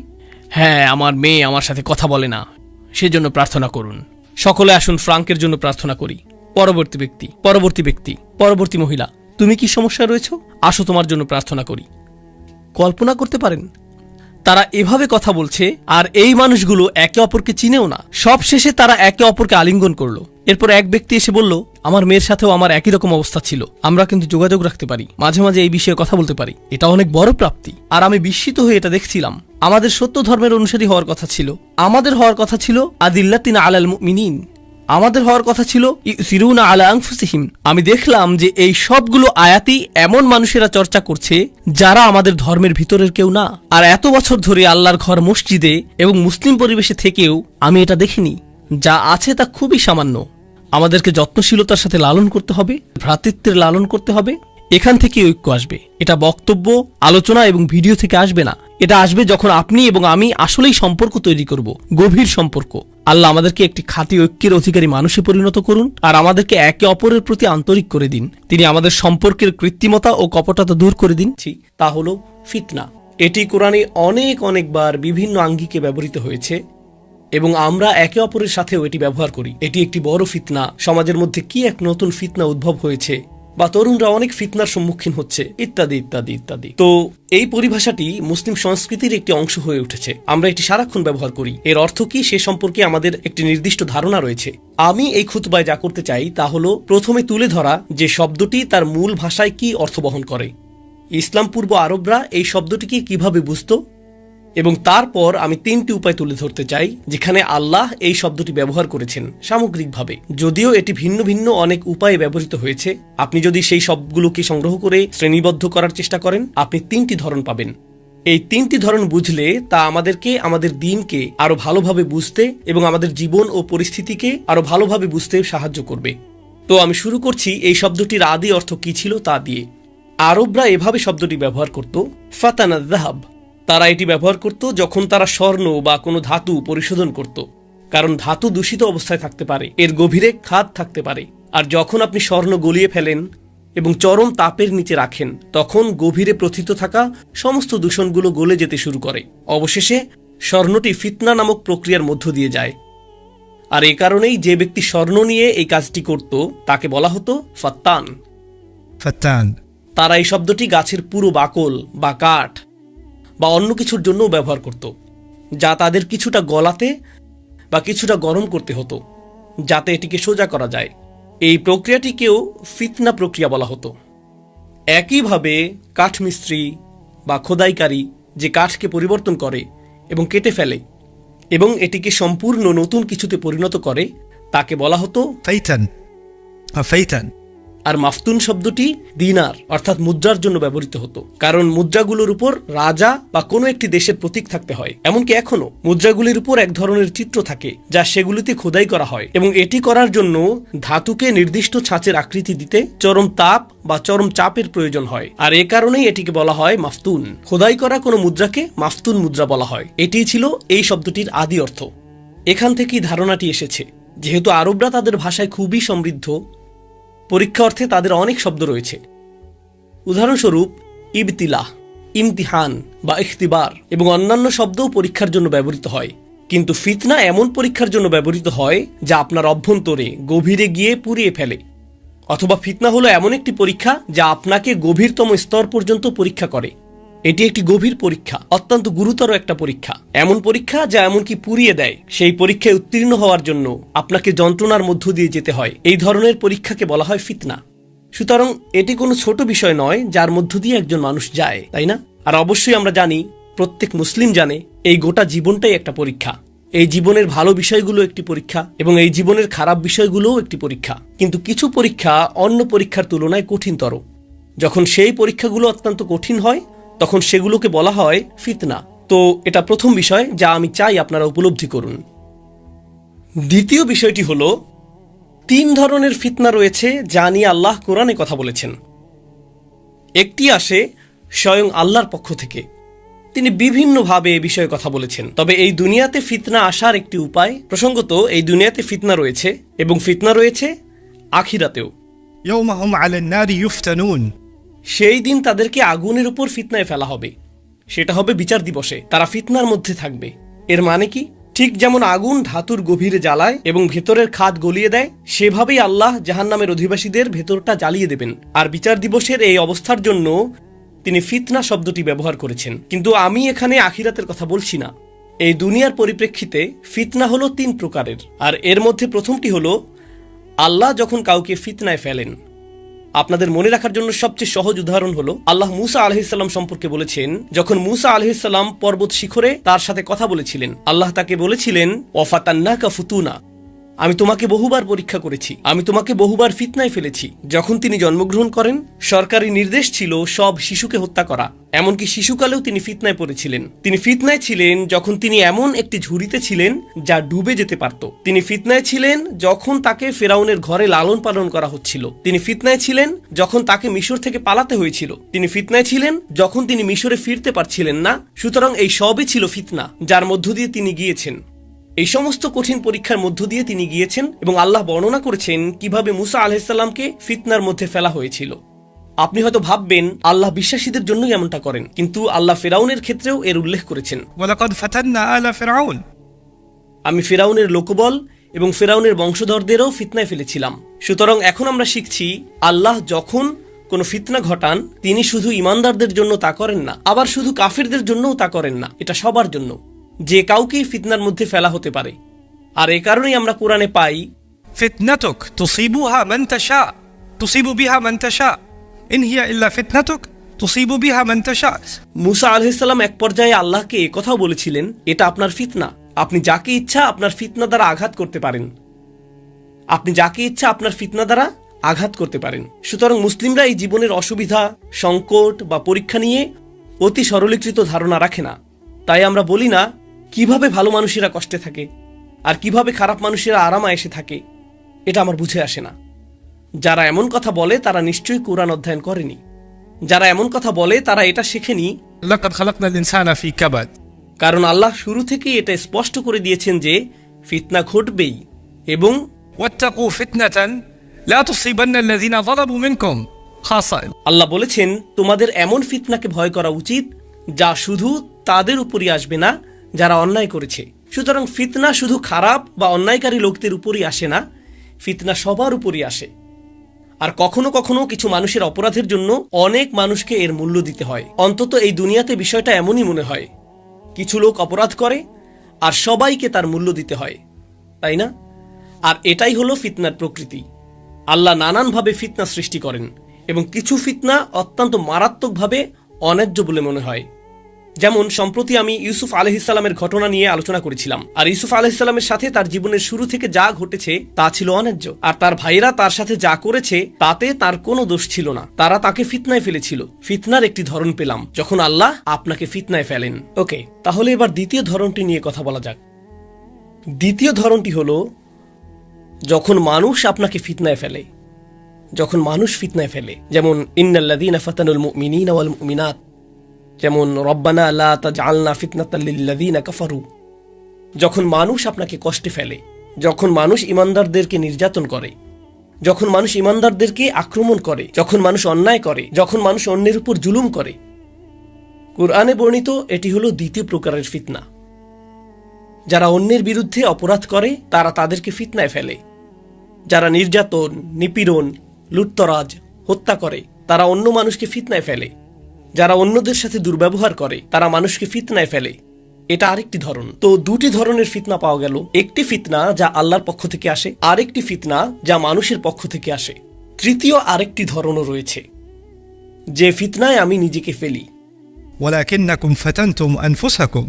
হ্যাঁ, আমার মেয়ে আমার সাথে কথা বলে না, সেজন্য প্রার্থনা করুন। সকলে আসুন ফ্রাঙ্কের জন্য প্রার্থনা করি। পরবর্তী ব্যক্তি, পরবর্তী ব্যক্তি, পরবর্তী মহিলা, তুমি কি সমস্যা রয়েছো? আসো তোমার জন্য প্রার্থনা করি। কল্পনা করতে পারেন তারা এভাবে কথা বলছে, আর এই মানুষগুলো একে অপরকে চিনেও না। সব শেষে তারা একে অপরকে আলিঙ্গন করলো। এরপর এক ব্যক্তি এসে বলল, আমার মেয়ের সাথেও আমার একই রকম অবস্থা ছিল, আমরা কিন্তু যোগাযোগ রাখতে পারি, মাঝে মাঝে এই বিষয়ে কথা বলতে পারি, এটা অনেক বড় প্রাপ্তি। আর আমি বিস্মিত হয়ে এটা দেখছিলাম। আমাদের সত্য ধর্মের অনুসারী হওয়ার কথা ছিল, আমাদের হওয়ার কথা ছিল আদিল্লাতিনা আলাল মুমিনিন, আমাদের হওয়ার কথা ছিল ইউসিরুনা আলা আনফুসিহিম। আমি দেখলাম যে এই সবগুলো আয়াতই এমন মানুষেরা চর্চা করছে যারা আমাদের ধর্মের ভিতরের কেউ না। আর এত বছর ধরে আল্লাহর ঘর মসজিদে এবং মুসলিম পরিবেশে থেকেও আমি এটা দেখিনি। যা আছে তা খুবই সামান্য। আমাদেরকে যত্নশীলতার সাথে লালন করতে হবে, ভ্রাতৃত্বের লালন করতে হবে। এখান থেকে ঐক্য আসবে। এটা বক্তব্য, আলোচনা এবং ভিডিও থেকে আসবে না। এটা আসবে যখন আপনি এবং আমি আসলেই সম্পর্ক তৈরি করব, গভীর সম্পর্ক। আল্লাহ আমাদেরকে একটি খাঁটি ঐক্যের অধিকারী মানুষে পরিণত করুন, আর আমাদেরকে একে অপরের প্রতি আন্তরিক করে দিন। তিনি আমাদের সম্পর্কের কৃত্রিমতা ও কপটতা দূর করে দিন। তা হলো ফিতনা। এটি কোরআনে অনেকবার বিভিন্ন আঙ্গিকে ব্যবহৃত হয়েছে এবং আমরা একে অপরের সাথেও এটি ব্যবহার করি। এটি একটি বড় ফিতনা। সমাজের মধ্যে কি এক নতুন ফিতনা উদ্ভব হয়েছে, বা তরুণরা অনেক ফিতনার সম্মুখীন হচ্ছে, ইত্যাদি ইত্যাদি ইত্যাদি। তো এই পরিভাষাটি মুসলিম সংস্কৃতির একটি অংশ হয়ে উঠেছে। আমরা এটি সারাক্ষণ ব্যবহার করি। এর অর্থ কি সে সম্পর্কে আমাদের একটি নির্দিষ্ট ধারণা রয়েছে। আমি এই খুতবায় যা করতে চাই তা হলো প্রথমে তুলে ধরা যে শব্দটি তার মূল ভাষায় কি অর্থ বহন করে, ইসলাম পূর্ব আরবরা এই শব্দটিকে কিভাবে বুঝত, এবং তারপর আমি 3টি উপায় তুলে ধরতে চাই যেখানে আল্লাহ এই শব্দটি ব্যবহার করেছেন সামগ্রিকভাবে। যদিও এটি ভিন্ন ভিন্ন অনেক উপায়ে ব্যবহৃত হয়েছে, আপনি যদি সেই শব্দগুলোকে সংগ্রহ করে শ্রেণীবদ্ধ করার চেষ্টা করেন আপনি 3টি ধরন পাবেন। এই 3টি ধরন বুঝলে তা আমাদেরকে আমাদের দ্বীনকে আরো ভালোভাবে বুঝতে এবং আমাদের জীবন ও পরিস্থিতিকে আরো ভালোভাবে বুঝতে সাহায্য করবে। তো আমি শুরু করছি এই শব্দটির আদি অর্থ কি ছিল তা দিয়ে। আরবরা এভাবে শব্দটি ব্যবহার করত, ফাতানা যাহাব। তারা এটি ব্যবহার করত যখন তারা স্বর্ণ বা কোনো ধাতু পরিশোধন করত, কারণ ধাতু দূষিত অবস্থায় থাকতে পারে, এর গভীরে খাদ থাকতে পারে। আর যখন আপনি স্বর্ণ গলিয়ে ফেলেন এবং চরম তাপের নিচে রাখেন তখন গভীরে প্রথিত থাকা সমস্ত দূষণগুলো গলে যেতে শুরু করে। অবশেষে স্বর্ণটি ফিতনা নামক প্রক্রিয়ার মধ্য দিয়ে যায়। আর এই কারণেই যে ব্যক্তি স্বর্ণ নিয়ে এই কাজটি করত তাকে বলা হতো ফাত্তান। ফাত্তান। তারা এই শব্দটি গাছের পুরো বাকল বা কাঠ বা অন্য কিছুর জন্যও ব্যবহার করত, যা তাদের কিছুটা গলাতে বা কিছুটা গরম করতে হতো যাতে এটিকে সোজা করা যায়। এই প্রক্রিয়াটিকেও ফিতনা প্রক্রিয়া বলা হতো। একইভাবে কাঠমিস্ত্রি বা খোদাইকারী যে কাঠকে পরিবর্তন করে এবং কেটে ফেলে এবং এটিকে সম্পূর্ণ নতুন কিছুতে পরিণত করে তাকে বলা হতো ফাইতান। ফাইতান। আর মাফতুন শব্দটি দিনার অর্থাৎ মুদ্রার জন্য ব্যবহৃত হতো, কারণ মুদ্রাগুলোর উপর রাজা বা কোনো একটি দেশের প্রতীক থাকতে হয়। এমনকি এখনো মুদ্রাগুলির উপর এক ধরনের চিত্র থাকে যা সেগুলিতে খোদাই করা হয়, এবং এটি করার জন্য ধাতুকে নির্দিষ্ট ছাঁচের আকৃতি দিতে চরম তাপ বা চরম চাপের প্রয়োজন হয়। আর এ কারণেই এটিকে বলা হয় মাফতুন। খোদাই করা কোনো মুদ্রাকে মাফতুন মুদ্রা বলা হয়। এটিই ছিল এই শব্দটির আদি অর্থ। এখান থেকেই ধারণাটি এসেছে। যেহেতু আরবরা তাদের ভাষায় খুবই সমৃদ্ধ, পরীক্ষা অর্থে তাদের অনেক শব্দ রয়েছে। উদাহরণস্বরূপ ইবতিলাহ, ইমতিহান বা ইখতিবার এবং অন্যান্য শব্দও পরীক্ষার জন্য ব্যবহৃত হয়। কিন্তু ফিতনা এমন পরীক্ষার জন্য ব্যবহৃত হয় যা আপনার অভ্যন্তরে গভীরে গিয়ে পুড়িয়ে ফেলে। অথবা ফিতনা হলো এমন একটি পরীক্ষা যা আপনাকে গভীরতম স্তর পর্যন্ত পরীক্ষা করে। এটি একটি গভীর পরীক্ষা, অত্যন্ত গুরুতর একটা পরীক্ষা, এমন পরীক্ষা যা এমনকি পুড়িয়ে দেয়। সেই পরীক্ষায় উত্তীর্ণ হওয়ার জন্য আপনাকে যন্ত্রণার মধ্য দিয়ে যেতে হয়। এই ধরনের পরীক্ষাকে বলা হয় ফিতনা। সুতরাং এটি কোনো ছোট বিষয় নয় যার মধ্য দিয়ে একজন মানুষ যায়, তাই না? আর অবশ্যই আমরা জানি, প্রত্যেক মুসলিম জানে, এই গোটা জীবনটাই একটা পরীক্ষা। এই জীবনের ভালো বিষয়গুলো একটি পরীক্ষা এবং এই জীবনের খারাপ বিষয়গুলোও একটি পরীক্ষা। কিন্তু কিছু পরীক্ষা অন্য পরীক্ষার তুলনায় কঠিনতর। যখন সেই পরীক্ষাগুলো অত্যন্ত কঠিন হয় তখন সেগুলোকে বলা হয় ফিতনা। তো এটা প্রথম বিষয় যা আমি চাই আপনারা উপলব্ধি করুন। দ্বিতীয় বিষয়টি হলো 3 ধরনের ফিতনা রয়েছে যা নিয়ে আল্লাহ কোরআনে কথা বলেছেন। একটি আসে স্বয়ং আল্লাহর পক্ষ থেকে, তিনি বিভিন্নভাবে এ বিষয়ে কথা বলেছেন। তবে এই দুনিয়াতে ফিতনা আসার একটি উপায়, প্রসঙ্গত এই দুনিয়াতে ফিতনা রয়েছে এবং ফিতনা রয়েছে আখিরাতেও। ইয়াউমা হুম আলান নারি ইফতানুন। সেই দিন তাদেরকে আগুনের উপর ফিতনায় ফেলা হবে। সেটা হবে বিচার দিবসে। তারা ফিতনার মধ্যে থাকবে। এর মানে কি? ঠিক যেমন আগুন ধাতুর গভীরে জ্বালায় এবং ভেতরের খাদ গলিয়ে দেয়, সেভাবেই আল্লাহ জাহান্নামের অধিবাসীদের ভেতরটা জ্বালিয়ে দেবেন। আর বিচার দিবসের এই অবস্থার জন্য তিনি ফিতনা শব্দটি ব্যবহার করেছেন। কিন্তু আমি এখানে আখিরাতের কথা বলছি না। এই দুনিয়ার পরিপ্রেক্ষিতে ফিতনা হলো 3 প্রকারের। আর এর মধ্যে প্রথমটি হলো আল্লাহ যখন কাউকে ফিতনায় ফেলেন। আপনাদের মনে রাখার জন্য সবচেয়ে সহজ উদাহরণ হলো আল্লাহ মুসা আলাইহিসসালাম সম্পর্কে বলেছেন, যখন মুসা আলাইহিসসালাম পর্বত শিখরে তার সাথে কথা বলেছিলেন, আল্লাহ তাকে বলেছিলেন, ওয়াফাতান্নাকা ফুতুনা, আমি তোমাকে বহুবার পরীক্ষা করেছি, আমি তোমাকে বহুবার ফিতনায় ফেলেছি। যখন তিনি জন্মগ্রহণ করেন সরকারি নির্দেশ ছিল সব শিশুকে হত্যা করা। এমনকি শিশুকালেও তিনি ফিতনায় পড়েছিলেন। তিনি ফিতনায় ছিলেন যখন তিনি এমন একটি ঝুড়িতে ছিলেন যা ডুবে যেতে পারত। তিনি ফিতনায় ছিলেন যখন তাকে ফেরাউনের ঘরে লালন পালন করা হচ্ছিল। তিনি ফিতনায় ছিলেন যখন তাকে মিশর থেকে পালাতে হয়েছিল। তিনি ফিতনায় ছিলেন যখন তিনি মিশরে ফিরতে পারছিলেন না। সুতরাং এই সবই ছিল ফিতনা যার মধ্য দিয়ে তিনি গিয়েছেন। এই সমস্ত কঠিন পরীক্ষার মধ্য দিয়ে তিনি গিয়েছেন এবং আল্লাহ বর্ণনা করেছেন কিভাবে মুসা আলাইহিসসালামকে ফিতনার মধ্যে ফেলা হয়েছিল। আপনি হয়তো ভাববেন আল্লাহ বিশ্বাসীদের জন্যই এমনটা করেন, কিন্তু আল্লাহ ফেরাউনের ক্ষেত্রেও এর উল্লেখ করেছেন। ওয়ালাকাদ ফাতান্না আলা ফিরআউন। আমি ফেরাউনের লোকবল এবং ফেরাউনের বংশধরদেরও ফিতনায় ফেলেছিলাম। সুতরাং এখন আমরা শিখছি আল্লাহ যখন কোনো ফিতনা ঘটান তিনি শুধু ইমানদারদের জন্য তা করেন না, আবার শুধু কাফিরদের জন্যও তা করেন না। এটা সবার জন্য, যে কাউকেই ফিতনার মধ্যে ফেলা হতে পারে। আর এ কারণেই আমরা কোরআনে পাই فتنتك تصيبها من تشاء تصيب بها من تشاء إن هي إلا فتنتك تصيب بها من تشاء। মুসা আলাইহিসসালাম এক পর্যায়ে আল্লাহকে এ কথাও বলেছিলেন, এটা আপনার ফিতনা, আপনি যাকে ইচ্ছা আপনার ফিতনা দ্বারা আঘাত করতে পারেন, আপনি যাকে ইচ্ছা আপনার ফিতনা দ্বারা আঘাত করতে পারেন। সুতরাং মুসলিমরা এই জীবনের অসুবিধা, সংকট বা পরীক্ষা নিয়ে অতি সরলীকৃত ধারণা রাখে না। তাই আমরা বলি না কিভাবে ভালো মানুষেরা কষ্টে থাকে আর কিভাবে খারাপ মানুষেরা আরামে এসে থাকে, এটা আমার বুঝে আসে না। যারা এমন কথা বলে তারা নিশ্চয়ই কোরআন অধ্যয়ন করেনি, যারা এমন কথা বলে তারা এটা শেখেনি। لقد خلقنا الإنسان في كبد। কারণ আল্লাহ শুরু থেকেই এটা স্পষ্ট করে দিয়েছেন যে ফিতনা ঘটবেই, এবং واتقوا فتنة لا تصيبن الذين ظلموا منكم خاصة। আল্লাহ বলেছেন তোমাদের এমন ফিতনাকে ভয় করা উচিত যা শুধু তাদের উপরই আসবে না যারা অন্যায় করেছে। সুতরাং ফিতনা শুধু খারাপ বা অন্যায়কারী লোকদের উপরই আসে না, ফিতনা সবার উপরই আসে। আর কখনো কখনো কিছু মানুষের অপরাধের জন্য অনেক মানুষকে এর মূল্য দিতে হয়। অন্তত এই দুনিয়াতে বিষয়টা এমনই মনে হয়, কিছু লোক অপরাধ করে আর সবাইকে তার মূল্য দিতে হয়, তাই না? আর এটাই হলো ফিতনার প্রকৃতি। আল্লাহ নানানভাবে ফিতনা সৃষ্টি করেন এবং কিছু ফিতনা অত্যন্ত মারাত্মকভাবে অন্যায্য বলে মনে হয়। যেমন সম্প্রতি আমি ইউসুফ আলাইহিসসালামের ঘটনা নিয়ে আলোচনা করেছিলাম, আর ইউসুফ আলাইহিসসালামের সাথে তার জীবনের শুরু থেকে যা ঘটেছে তা ছিল অন্যায্য, আর তার ভাইরা তার সাথে যা করেছে তাতে তার কোনো দোষ ছিল না, তারা তাকে ফিতনায় ফেলেছিল। ফিতনার একটি ধরন পেলাম যখন আল্লাহ আপনাকে ফিতনায় ফেলেন। ওকে, তাহলে এবার দ্বিতীয় ধরনটি নিয়ে কথা বলা যাক। দ্বিতীয় ধরনটি হলো যখন মানুষ আপনাকে ফিতনায় ফেলে, যখন মানুষ ফিতনায় ফেলে। যেমন ইন্নাল্লাযীনা ফাতানুল মুমিনিনা ওয়াল মুমিনাত, যেমন রব্বানা লা তাজআলনা ফিতনাতাল লিল্লাযীনা কাফারু। যখন মানুষ আপনাকে কষ্টে ফেলে, যখন মানুষ ইমানদারদেরকে নির্যাতন করে, যখন মানুষ ইমানদারদেরকে আক্রমণ করে, যখন মানুষ অন্যায় করে, যখন মানুষ অন্যের উপর জুলুম করে, কুরআনে বর্ণিত এটি হলো দ্বিতীয় প্রকারের ফিতনা। যারা অন্যের বিরুদ্ধে অপরাধ করে তারা তাদেরকে ফিতনায় ফেলে। যারা নির্যাতন, নিপীড়ন, লুটতরাজ, হত্যা করে তারা অন্য মানুষকে ফিতনায় ফেলে। যারা অন্যদের সাথে দুর্ব্যবহার করে তারা মানুষকে ফিতনায় ফেলে। এটা আরেকটি ধরন। তো দুটি ধরনের ফিতনা পাওয়া গেল, একটি ফিতনা যা আল্লাহর পক্ষ থেকে আসে, আরেকটি ফিতনা যা মানুষের পক্ষ থেকে আসে। তৃতীয় আরেকটি ধরনও রয়েছে, যে ফিতনায় আমি নিজেকে ফেলি। ولكنكم فتنتم أنفسكم।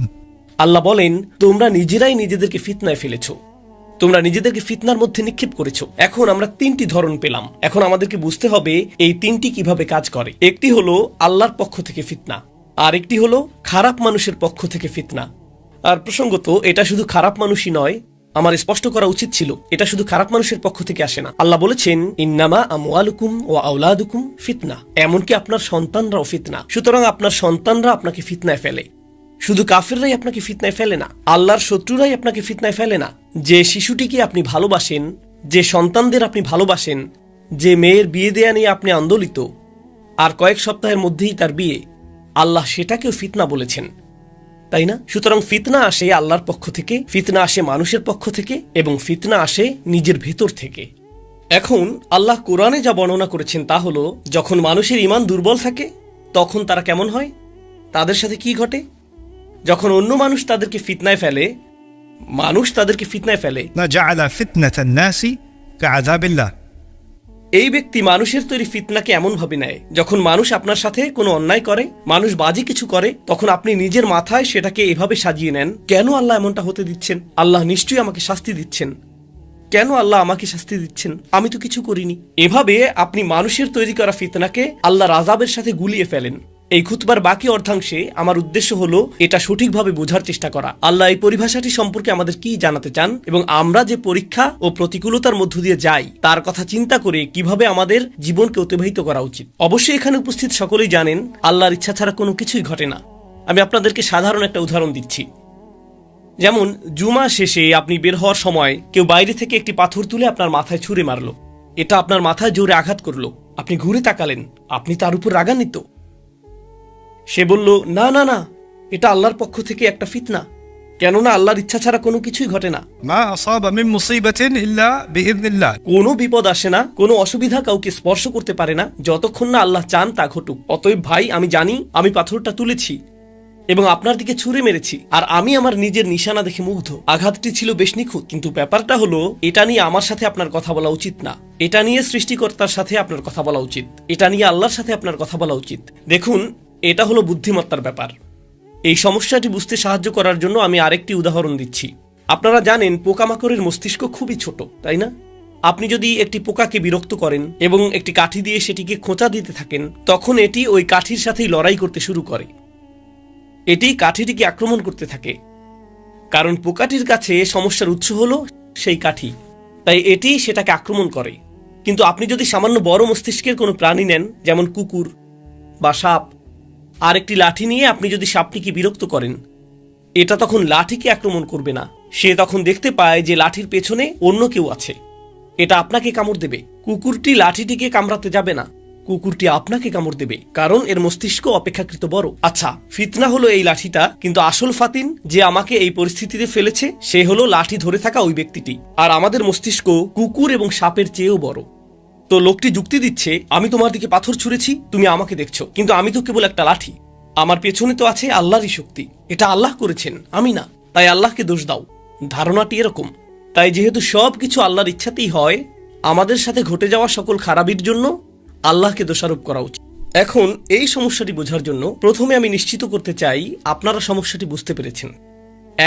আল্লাহ বলেন তোমরা নিজেরাই নিজেদেরকে ফিতনায় ফেলেছ, তোমরা নিজেদেরকে ফিতনার মধ্যে নিক্ষেপ করেছো। এখন আমরা তিনটি ধরন পেলাম। এখন আমাদেরকে বুঝতে হবে এই তিনটি কিভাবে কাজ করে। একটি হলো আল্লাহর পক্ষ থেকে ফিতনা, আর একটি হলো খারাপ মানুষের পক্ষ থেকে ফিতনা। আর প্রসঙ্গত এটা শুধু খারাপ মানুষই নয়, আমার স্পষ্ট করা উচিত ছিল এটা শুধু খারাপ মানুষের পক্ষ থেকে আসে না। আল্লাহ বলেছেন ইন্নামা আমওয়ালুকুম ওয়া আওলাদুকুম ফিতনা, এমনকি আপনার সন্তানরাও ফিতনা। সুতরাং আপনার সন্তানরা আপনাকে ফিতনায় ফেলে। শুধু কাফেররাই আপনাকে ফিতনায় ফেলে না, আল্লাহর শত্রুরাই আপনাকে ফিতনায় ফেলে না। যে শিশুটিকে আপনি ভালোবাসেন, যে সন্তানদের আপনি ভালোবাসেন, যে মেয়ের বিয়ে দেয়া নিয়ে আপনি আন্দোলিত, আর কয়েক সপ্তাহের মধ্যেই তার বিয়ে, আল্লাহ সেটাকেও ফিতনা বলেছেন, তাই না? সুতরাং ফিতনা আসে আল্লাহর পক্ষ থেকে, ফিতনা আসে মানুষের পক্ষ থেকে, এবং ফিতনা আসে নিজের ভেতর থেকে। এখন আল্লাহ কোরআনে যা বর্ণনা করেছেন তা হলো যখন মানুষের ঈমান দুর্বল থাকে তখন তারা কেমন হয়, তাদের সাথে কি ঘটে। যখন অন্য মানুষ তাদেরকে ফিতনায় ফেলে, মানুষ তাদেরকে ফিতনায় ফেলে, جعل فتنة الناس كعذاب الله। এই ব্যক্তি মানুষের তৈরি ফিতনাকে এমন ভাবে নেয়, যখন মানুষ আপনার সাথে কোনো অন্যায় করে, মানুষ বাজে কিছু করে, তখন আপনি নিজের মাথায় সেটাকে এভাবে সাজিয়ে নেন, কেন আল্লাহ এমনটা হতে দিচ্ছেন? আল্লাহ নিশ্চয়ই আমাকে শাস্তি দিচ্ছেন। কেন আল্লাহ আমাকে শাস্তি দিচ্ছেন? আমি তো কিছু করিনি। এভাবে আপনি মানুষের তৈরি করা ফিতনাকে আল্লাহর আযাবের সাথে গুলিয়ে ফেলেন। এই খুতবার বাকি অর্ধাংশে আমার উদ্দেশ্য হলো এটা সঠিকভাবে বোঝার চেষ্টা করা। আল্লাহ এই পরিভাষাটি সম্পর্কে আমাদের কি জানাতে চান, এবং আমরা যে পরীক্ষা ও প্রতিকূলতার মধ্য দিয়ে যাই তার কথা চিন্তা করে কিভাবে আমাদের জীবনকে অতিবাহিত করা উচিত। অবশ্যই এখানে উপস্থিত সকলেই জানেন আল্লাহর ইচ্ছা ছাড়া কোনো কিছুই ঘটে না। আমি আপনাদেরকে সাধারণ একটা উদাহরণ দিচ্ছি। যেমন জুমা শেষে আপনি বের হওয়ার সময় কেউ বাইরে থেকে একটি পাথর তুলে আপনার মাথায় ছুঁড়ে মারলো, এটা আপনার মাথায় জোরে আঘাত করলো, আপনি ঘুরে তাকালেন, আপনি তার উপর রাগান্বিত। সে বলল না না না, এটা আল্লাহর পক্ষ থেকে একটা ফিতনা, কেননা আল্লাহর ইচ্ছা ছাড়া কোনো কিছুই ঘটে না। ما أصاب من مصيبة إلا بإذن الله. কোনো বিপদ আসে না, কোনো অসুবিধা কাউকে স্পর্শ করতে পারে না যতক্ষণ না আল্লাহ চান তা ঘটুক। অতএব ভাই, আমি জানি আমি পাথরটা তুলেছি এবং আপনার দিকে ছুঁড়ে মেরেছি, আর আমি আমার নিজের নিশানা দেখে মুগ্ধ। আঘাতটি ছিল বেশ নিখুঁত, কিন্তু ব্যাপারটা হলো এটা নিয়ে আমার সাথে আপনার কথা বলা উচিত না। এটা নিয়ে সৃষ্টিকর্তার সাথে আপনার কথা বলা উচিত, এটা নিয়ে আল্লাহর সাথে আপনার কথা বলা উচিত। দেখুন, এটা হলো বুদ্ধিমত্তার ব্যাপার। এই সমস্যাটি বুঝতে সাহায্য করার জন্য আমি আরেকটি উদাহরণ দিচ্ছি। আপনারা জানেন পোকামাকড়ের মস্তিষ্ক খুবই ছোট, তাই না? আপনি যদি একটি পোকাকে বিরক্ত করেন এবং একটি কাঠি দিয়ে সেটিকে খোঁচা দিতে থাকেন, তখন এটি ওই কাঠির সাথেই লড়াই করতে শুরু করে। এটি কাঠিটিকে আক্রমণ করতে থাকে, কারণ পোকাটির কাছে সমস্যার উৎস হলো সেই কাঠি, তাই এটি সেটাকে আক্রমণ করে। কিন্তু আপনি যদি সামান্য বড় মস্তিষ্কের কোনো প্রাণী নেন, যেমন কুকুর বা সাপ, আর একটি লাঠি নিয়ে আপনি যদি সাপটিকে বিরক্ত করেন, এটা তখন লাঠিকে আক্রমণ করবে না। সে তখন দেখতে পায় যে লাঠির পেছনে অন্য কেউ আছে, এটা আপনাকে কামড় দেবে। কুকুরটি লাঠিটিকে কামড়াতে যাবে না, কুকুরটি আপনাকে কামড় দেবে, কারণ এর মস্তিষ্ক অপেক্ষাকৃত বড়। আচ্ছা, ফিতনা হলো এই লাঠিটা, কিন্তু আসল ফাতিন যে আমাকে এই পরিস্থিতিতে ফেলেছে সে হলো লাঠি ধরে থাকা ওই ব্যক্তিটি। আর আমাদের মস্তিষ্ক কুকুর এবং সাপের চেয়েও বড়। তো লোকটি যুক্তি দিচ্ছে, আমি তোমার দিকে পাথর ছুঁড়েছি, তুমি আমাকে দেখছো, কিন্তু আমি তো কেবল একটা লাঠি। আমার পেছনে তো আছে আল্লাহরই শক্তি, এটা আল্লাহ করেছেন, আমি না, তাই আল্লাহকে দোষ দাও। ধারণাটি এরকম। তাই যেহেতু সব কিছু আল্লাহর ইচ্ছাতেই হয়, আমাদের সাথে ঘটে যাওয়া সকল খারাপির জন্য আল্লাহকে দোষারোপ করা উচিত। এখন এই সমস্যাটি বোঝার জন্য প্রথমে আমি নিশ্চিত করতে চাই আপনারা সমস্যাটি বুঝতে পেরেছেন।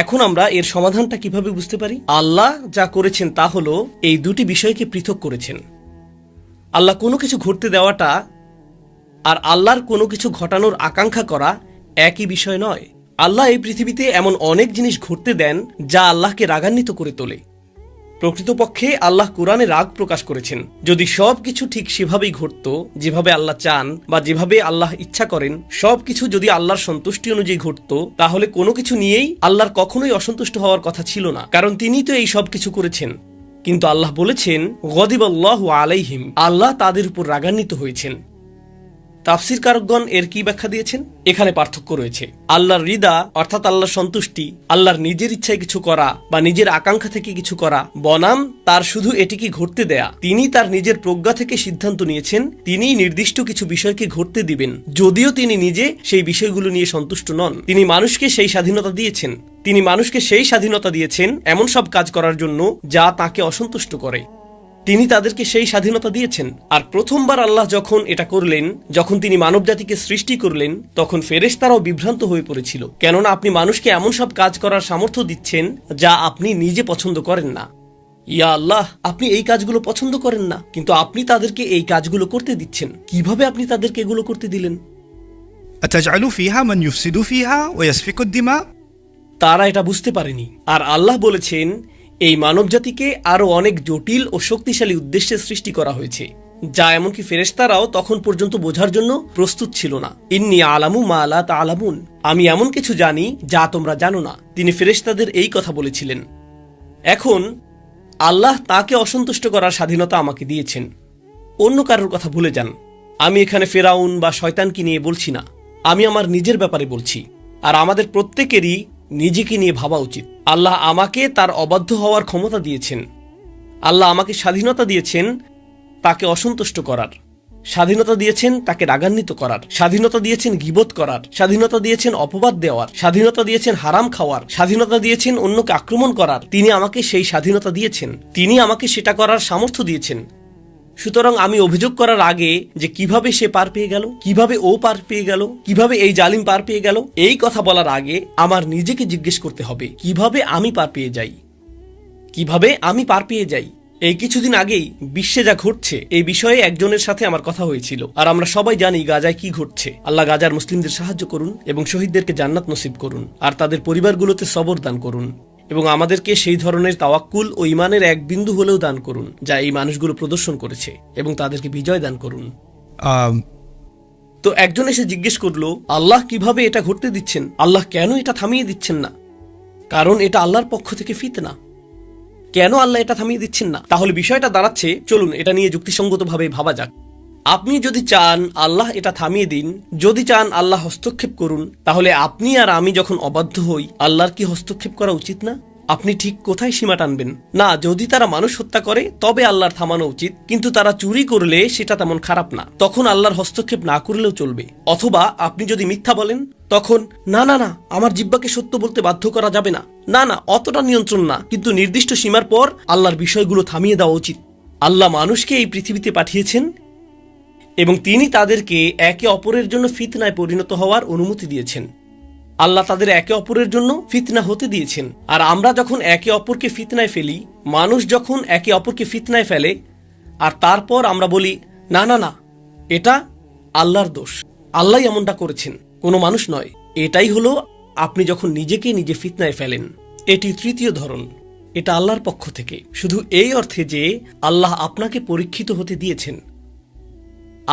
এখন আমরা এর সমাধানটা কিভাবে বুঝতে পারি? আল্লাহ যা করেছেন তা হলো এই দুটি বিষয়কে পৃথক করেছেন। আল্লাহ কোনো কিছু ঘটতে দেওয়াটা আর আল্লাহর কোনো কিছু ঘটানোর আকাঙ্ক্ষা করা একই বিষয় নয়। আল্লাহ এই পৃথিবীতে এমন অনেক জিনিস ঘটতে দেন যা আল্লাহকে রাগান্বিত করে তোলে। প্রকৃতপক্ষে আল্লাহ কোরআনে রাগ প্রকাশ করেছেন, যদি সব কিছু ঠিক সেভাবেই ঘটত যেভাবে আল্লাহ চান বা যেভাবে আল্লাহ ইচ্ছা করেন, সব কিছু যদি আল্লাহর সন্তুষ্টি অনুযায়ী ঘটত, তাহলে কোনো কিছু নিয়েই আল্লাহর কখনোই অসন্তুষ্ট হওয়ার কথা ছিল না, কারণ তিনি তো এই সব কিছু করেছেন। কিন্তু আল্লাহ বলেছেন, গদিবাল্লাহু আলাইহিম, আল্লাহ তাদের উপর রাগান্বিত হয়েছেন। তাফসীরকারগণ এর কি ব্যাখ্যা দিয়েছেন? এখানে পার্থক্য রয়েছে। আল্লাহর রিদা অর্থাৎ আল্লাহর সন্তুষ্টি, আল্লাহর নিজের ইচ্ছায় কিছু করা বা নিজের আকাঙ্ক্ষা থেকে কিছু করা, বনাম তার শুধু এটিকে ঘটতে দেয়া। তিনি তার নিজের প্রজ্ঞা থেকে সিদ্ধান্ত নিয়েছেন, তিনিই নির্দিষ্ট কিছু বিষয়কে ঘটতে দিবেন, যদিও তিনি নিজে সেই বিষয়গুলো নিয়ে সন্তুষ্ট নন। তিনি মানুষকে সেই স্বাধীনতা দিয়েছেন। তিনি মানুষকে সেই স্বাধীনতা দিয়েছেন এমন সব কাজ করার জন্য যা তাকে অসন্তুষ্ট করে। তিনি তাদেরকে সেই স্বাধীনতা দিয়েছেন। আর প্রথমবার আল্লাহ যখন এটা করলেন, যখন তিনি মানবজাতিকে সৃষ্টি করলেন, তখন ফেরেশতারাও বিভ্রান্ত হয়ে পড়েছিল, কেননা আপনি মানুষকে এমন সব কাজ করার সামর্থ্য দিচ্ছেন যা আপনি নিজে পছন্দ করেন না। ইয়া আল্লাহ, আপনি এই কাজগুলো পছন্দ করেন না, কিন্তু আপনি তাদেরকে এই কাজগুলো করতে দিচ্ছেন। কিভাবে আপনি তাদেরকে এগুলো করতে দিলেন? أتجعل فيها من يفسد فيها ويسفك الدماء. তারা এটা বুঝতে পারেনি। আর আল্লাহ বলেছেন, এই মানবজাতিকে আরো অনেক জটিল ও শক্তিশালী উদ্দেশ্যে সৃষ্টি করা হয়েছে, যা এমনকি ফেরেশতারাও তখন পর্যন্ত বোঝার জন্য প্রস্তুত ছিল না। ইন্নী আলামু মা লা তা'লামুন, আমি এমন কিছু জানি যা তোমরা জানো না। তিনি ফেরেশতাদের এই কথা বলেছিলেন। এখন আল্লাহ তাকে অসন্তুষ্ট করার স্বাধীনতা আমাকে দিয়েছেন। অন্য কারোর কথা ভুলে যান। আমি এখানে ফেরাউন বা শয়তানকে নিয়ে বলছি না, আমি আমার নিজের ব্যাপারে বলছি। আর আমাদের প্রত্যেকেরই নিজেকে নিয়ে ভাবা উচিত। আল্লাহ আমাকে তার অবাধ্য হওয়ার ক্ষমতা দিয়েছেন। আল্লাহ আমাকে স্বাধীনতা দিয়েছেন তাকে অসন্তুষ্ট করার, স্বাধীনতা দিয়েছেন তাকে রাগান্বিত করার, স্বাধীনতা দিয়েছেন গীবত করার, স্বাধীনতা দিয়েছেন অপবাদ দেওয়ার, স্বাধীনতা দিয়েছেন হারাম খাওয়ার, স্বাধীনতা দিয়েছেন অন্যকে আক্রমণ করার। তিনি আমাকে সেই স্বাধীনতা দিয়েছেন, তিনি আমাকে সেটা করার সামর্থ্য দিয়েছেন। সুতরাং আমি অভিযোগ করার আগে যে কিভাবে সে পার পেয়ে গেল, কিভাবে ও পার পেয়ে গেল, কিভাবে এই জালিম পার পেয়ে গেল, এই কথা বলার আগে আমার নিজেকে জিজ্ঞেস করতে হবে, কিভাবে আমি পার পেয়ে যাই, কিভাবে আমি পার পেয়ে যাই। এই কিছুদিন আগেই বিশ্বে যা ঘটছে এই বিষয়ে একজনের সাথে আমার কথা হয়েছিল। আর আমরা সবাই জানি গাজায় কি ঘটছে। আল্লাহ গাজার মুসলিমদের সাহায্য করুন এবং শহীদদেরকে জান্নাত নসিব করুন, আর তাদের পরিবারগুলোতে সবর দান করুন, এবং আমাদেরকে সেই ধরনের তাওয়াক্কুল ও ঈমানের এক বিন্দু হলেও দান করুন যা এই মানুষগুলো প্রদর্শন করেছে, এবং তাদেরকে বিজয় দান করুন। তো একজন এসে জিজ্ঞেস করলো, আল্লাহ কিভাবে এটা ঘটতে দিচ্ছেন? আল্লাহ কেন এটা থামিয়ে দিচ্ছেন না? কারণ এটা আল্লাহর পক্ষ থেকে ফিতনা। কেন আল্লাহ এটা থামিয়ে দিচ্ছেন না? তাহলে বিষয়টা দাঁড়াচ্ছে, চলুন এটা নিয়ে যুক্তিসঙ্গতভাবে ভাবা যাক। আপনি যদি চান আল্লাহ এটা থামিয়ে দিন, যদি চান আল্লাহ হস্তক্ষেপ করুন, তাহলে আপনি আর আমি যখন অবাধ্য হই, আল্লাহর কি হস্তক্ষেপ করা উচিত না? আপনি ঠিক কোথায় সীমা টানবেন? না, যদি তারা মানুষ হত্যা করে তবে আল্লাহর থামানো উচিত, কিন্তু তারা চুরি করলে সেটা তেমন খারাপ না, তখন আল্লাহর হস্তক্ষেপ না করলেও চলবে। অথবা আপনি যদি মিথ্যা বলেন, তখন না না না, আমার জিহ্বাকে সত্য বলতে বাধ্য করা যাবে না, না না, অতটা নিয়ন্ত্রণ না, কিন্তু নির্দিষ্ট সীমার পর আল্লাহর বিষয়গুলো থামিয়ে দেওয়া উচিত। আল্লাহ মানুষকে এই পৃথিবীতে পাঠিয়েছেন এবং তিনি তাদেরকে একে অপরের জন্য ফিতনায় পরিণত হওয়ার অনুমতি দিয়েছেন। আল্লাহ তাদের একে অপরের জন্য ফিতনা হতে দিয়েছেন। আর আমরা যখন একে অপরকে ফিতনায় ফেলি, মানুষ যখন একে অপরকে ফিতনায় ফেলে, আর তারপর আমরা বলি না না না, এটা আল্লাহর দোষ, আল্লাহ এমনটা করেছেন, কোনো মানুষ নয়, এটাই হলো আপনি যখন নিজেকে নিজে ফিতনায় ফেলেন। এটি তৃতীয় ধরন, এটা আল্লাহর পক্ষ থেকে, শুধু এই অর্থে যে আল্লাহ আপনাকে পরীক্ষিত হতে দিয়েছেন।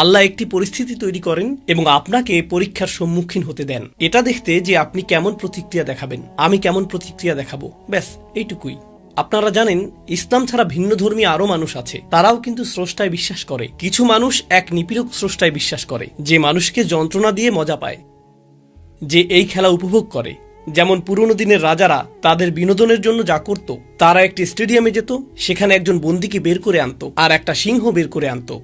আল্লাহ একটি পরিস্থিতি তৈরি করেন এবং আপনাকে পরীক্ষার সম্মুখীন হতে দেন, এটা দেখতে যে আপনি কেমন প্রতিক্রিয়া দেখাবেন, আমি কেমন প্রতিক্রিয়া দেখাবো, ব্যাস এইটুকুই। আপনারা জানেন, ইসলাম ছাড়া ভিন্ন ধর্মী আরো মানুষ আছে, তারাও কিন্তু স্রষ্টায় বিশ্বাস করে। কিছু মানুষ এক নিপীড়ক স্রষ্টায় বিশ্বাস করে, যে মানুষকে যন্ত্রণা দিয়ে মজা পায়, যে এই খেলা উপভোগ করে। যেমন পুরনো দিনের রাজারা তাদের বিনোদনের জন্য যা করত, তারা একটি স্টেডিয়ামে যেত, সেখানে একজন বন্দীকে বের করে আনতো আর একটা সিংহ বের করে আনতো।